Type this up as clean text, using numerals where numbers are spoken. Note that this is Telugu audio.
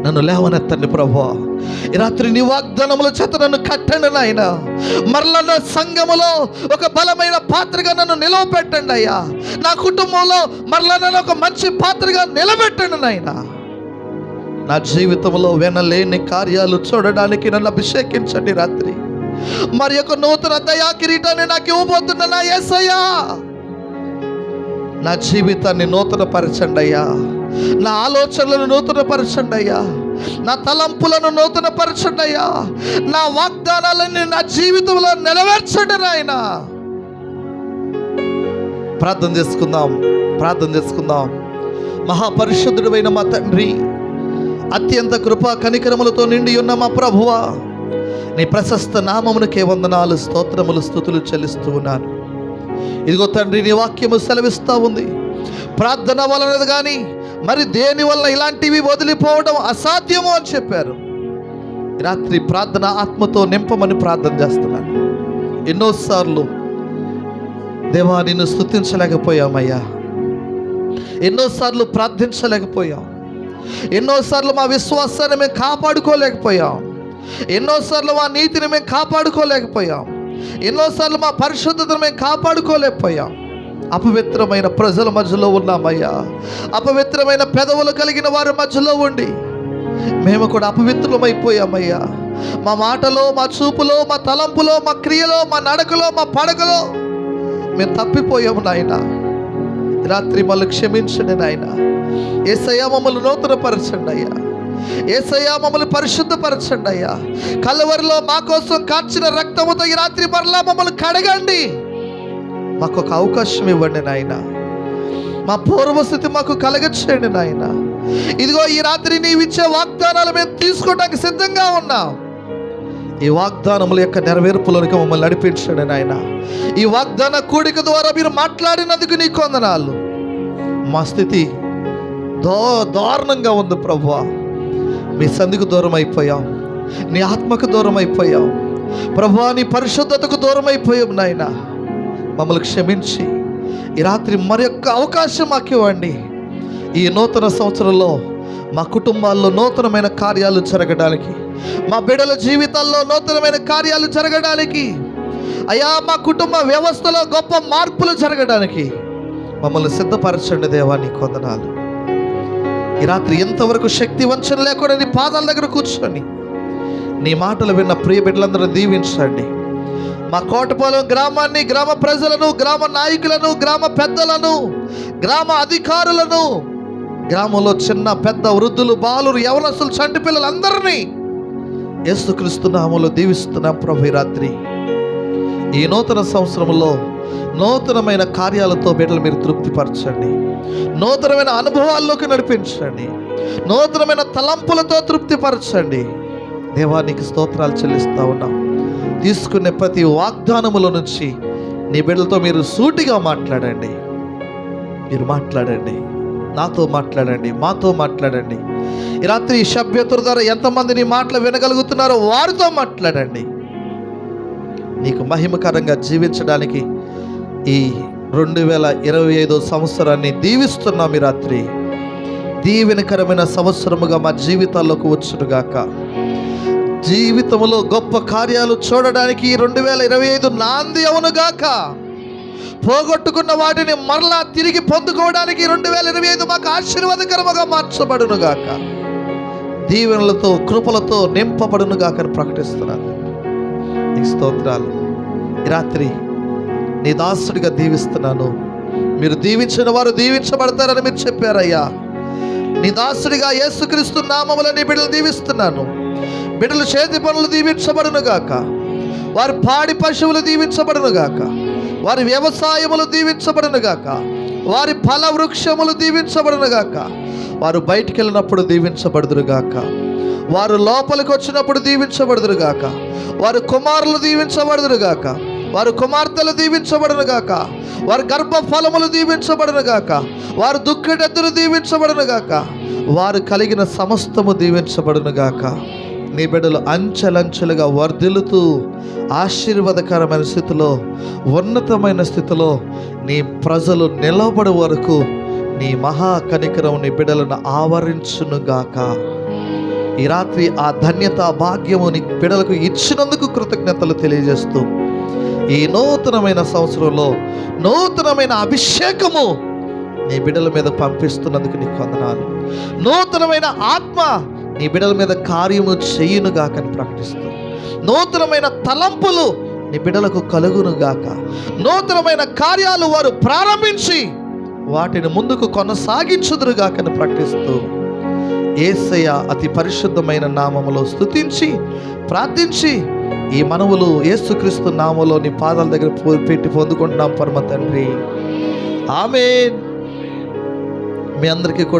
నన్ను లేవనెత్తండి ప్రభువా. ఈ రాత్రి నీ వాగ్దానముల చేత నన్ను కట్టండి నాయన. మరలా నా సంఘములో ఒక బలమైన పాత్రగా నన్ను నిలవబెట్టండి అయ్యా. నా కుటుంబంలో మరలా నన్ను ఒక మంచి పాత్రగా నిలబెట్టండి నాయన. నా జీవితంలో వినలేని కార్యాలు చూడడానికి నన్ను అభిషేకించండి రాత్రి. మరి యొక్క నూతన దయా కిరీటాన్ని నాకు ఇవ్వబోతున్నా నా యేసయ్యా. నా జీవితాన్ని నూతన పరచండి అయ్యా. నా ఆలోచనలను నూతన పరచండి అయ్యా. నా తలంపులను నూతన పరచండి అయ్యా. నా వాగ్దానాలన్నీ నా జీవితంలో నెరవేర్చండి నాయన. ప్రార్థన చేసుకుందాం. మహాపరిశుద్ధుడైన మా తండ్రి, అత్యంత కృపా కనికరములతో నిండి ఉన్న మా ప్రభువా, నీ ప్రశస్త నామమునకే వందనాలు, స్తోత్రములు, స్తుతులు చెల్లిస్తూ ఉన్నాను. ఇదిగో తండ్రి, నీ వాక్యము సెలవిస్తూ ఉంది, ప్రార్థన వలన కానీ మరి దేని వల్ల ఇలాంటివి వదిలిపోవడం అసాధ్యము అని చెప్పారు. రాత్రి ప్రార్థన ఆత్మతో నింపమని ప్రార్థన చేస్తున్నాను. ఎన్నోసార్లు దేవా నిన్ను స్తుతించలేకపోయామయ్యా, ఎన్నోసార్లు ప్రార్థించలేకపోయాం, ఎన్నోసార్లు మా విశ్వాసాన్ని మేము కాపాడుకోలేకపోయాం, ఎన్నోసార్లు మా నీతిని మేము కాపాడుకోలేకపోయాం, ఎన్నోసార్లు మా పరిశుద్ధతను మేము కాపాడుకోలేకపోయాం. అపవిత్రమైన ప్రజల మధ్యలో ఉన్నామయ్యా. అపవిత్రమైన పెదవులు కలిగిన వారి మధ్యలో ఉండి మేము కూడా అపవిత్రులమైపోయామయ్యా. మా మాటలో, మా చూపులో, మా తలంపులో, మా క్రియలో, మా నడకలో, మా పడకలో మేము తప్పిపోయాము నాయన. రాత్రి మమ్మల్ని క్షమించండి నాయన. యేసయ్యా మమ్మల్ని నూతనపరచండి అయ్యా. యేసయ్యా మమ్మల్ని పరిశుద్ధపరచండి అయ్యా. కల్వరిలో మా కోసం కార్చిన రక్తముతో ఈ రాత్రి మరలా మమ్మల్ని కడగండి. మాకు ఒక అవకాశం ఇవ్వండి నాయన. మా పూర్వస్థితి మాకు కలగచేయండి నాయన. ఇదిగో ఈ రాత్రి నీవిచ్చే వాగ్దానాలు మేము తీసుకోవడానికి సిద్ధంగా ఉన్నాం. ఈ వాగ్దానముల యొక్క నెరవేర్పులోనికి మమ్మల్ని నడిపించండి నాయన. ఈ వాగ్దాన కూడిక ద్వారా మీరు మాట్లాడినందుకు నీకు వందనాలు. మా స్థితి దారుణంగా ఉంది ప్రభువా. మీ సంధికి దూరం అయిపోయాం, నీ ఆత్మకు దూరం అయిపోయాం ప్రభువా, నీ పరిశుద్ధతకు దూరం అయిపోయాం నాయన. మమ్మల్ని క్షమించి ఈ రాత్రి మరి యొక్క అవకాశం మాకు ఇవ్వండి. ఈ నూతన సంవత్సరంలో మా కుటుంబాల్లో నూతనమైన కార్యాలు జరగడానికి, మా బిడ్డల జీవితాల్లో నూతనమైన కార్యాలు జరగడానికి అయ్యా, మా కుటుంబ వ్యవస్థలో గొప్ప మార్పులు జరగడానికి మమ్మల్ని సిద్ధపరచండి దేవా. నీకు వందనాలు. ఈ రాత్రి ఎంతవరకు శక్తి వంచన లేకుండా నీ పాదాల దగ్గర కూర్చొని నీ మాటలు విన్న ప్రియ బిడ్డలందరూ దీవించండి. మా కోటపాలెం గ్రామాన్ని, గ్రామ ప్రజలను, గ్రామ నాయకులను, గ్రామ పెద్దలను, గ్రామ అధికారులను, గ్రామంలో చిన్న పెద్ద వృద్ధులు, బాలురు, యవనస్తులు, చంటి పిల్లలందరినీ యేసుక్రీస్తు నామములో దీవిస్తున్నాం ప్రభు. ఈ రాత్రి ఈ నూతన సంవత్సరంలో నూతనమైన కార్యాలతో బిడ్డలు మీరు తృప్తిపరచండి. నూతనమైన అనుభవాల్లోకి నడిపించండి. నూతనమైన తలంపులతో తృప్తిపరచండి. దేవానికి స్తోత్రాలు చెల్లిస్తూ ఉన్నాం. తీసుకునే ప్రతి వాగ్దానముల నుంచి నీ బిడ్డలతో మీరు సూటిగా మాట్లాడండి. మీరు మాట్లాడండి, నాతో మాట్లాడండి, మాతో మాట్లాడండి. ఈ రాత్రి సభ్యతుల ద్వారా ఎంతమంది నీ మాటలు వినగలుగుతున్నారో వారితో మాట్లాడండి. నీకు మహిమకరంగా జీవించడానికి ఈ 2025 సంవత్సరాన్ని దీవిస్తున్నాం. ఈ రాత్రి దీవెనకరమైన సంవత్సరముగా మా జీవితాల్లోకి వచ్చునుగాక. జీవితంలో గొప్ప కార్యాలు చూడడానికి 2025 నాంది అవునుగాక. పోగొట్టుకున్న వాటిని మరలా తిరిగి పొందుకోవడానికి 2025 మాకు ఆశీర్వాదకరముగా మార్చబడునుగాక. దీవెనలతో, కృపలతో నింపబడునుగాక అని ప్రకటిస్తున్నాను. నీకు స్తోత్రాలు. ఈ రాత్రి నీ దాసుడిగా దీవిస్తున్నాను. మీరు దీవించిన వారు దీవించబడతారని మీరు చెప్పారయ్యా. నీ దాసుడిగా యేసుక్రీస్తు నామములో నీ బిడ్డలు దీవిస్తున్నాను. బిడ్డలు చేతి పనులు దీవించబడునుగాక. వారి పాడి పశువులు దీవించబడునుగాక. వారి వ్యవసాయములు దీవించబడునుగాక. వారి ఫల వృక్షములు దీవించబడునుగాక. వారు బయటికి వెళ్ళినప్పుడు దీవించబడుదురుగాక. వారు లోపలికి వచ్చినప్పుడు దీవించబడుదురుగాక. వారి కుమారులు దీవించబడుదురుగాక. వారి కుమార్తెలు దీవించబడునుగాక. వారి గర్భఫలములు దీవించబడునుగాక. వారు దుఃఖడెద్దులు దీవించబడునుగాక. వారు కలిగిన సమస్తము దీవించబడునుగాక. నీ బిడ్డలు అంచెలంచెలుగా వర్ధిల్లుతూ ఆశీర్వాదకరమైన స్థితిలో, ఉన్నతమైన స్థితిలో నీ ప్రజలు నిలబడే వరకు నీ మహా కనికరం నీ బిడ్డలను ఆవరించునుగాక. ఈ రాత్రి ఆ ధన్యత భాగ్యము నీ బిడ్డలకు ఇచ్చినందుకు కృతజ్ఞతలు తెలియజేస్తూ, ఈ నూతనమైన సంవత్సరంలో నూతనమైన అభిషేకము నీ బిడ్డల మీద పంపిస్తున్నందుకు నీకు వందనాలు. నూతనమైన ఆత్మ నీ బిడ్డల మీద కార్యము చేయునుగాక అని ప్రకటిస్తూ, నూతనమైన తలంపులు నీ బిడ్డలకు కలుగునుగాక, నూతనమైన కార్యాలు వారు ప్రారంభించి వాటిని ముందుకు కొనసాగించుదురుగాక అని ప్రకటిస్తూ, యేసయ్య అతి పరిశుద్ధమైన నామములో స్తుతించి ప్రార్థించి ఈ మనవులు యేసుక్రీస్తు నామములో నీ పాదాల దగ్గర పెట్టి పొందుకుంటున్నాం పరమ తండ్రి. ఆమేన్. మీ అందరికీ కూడా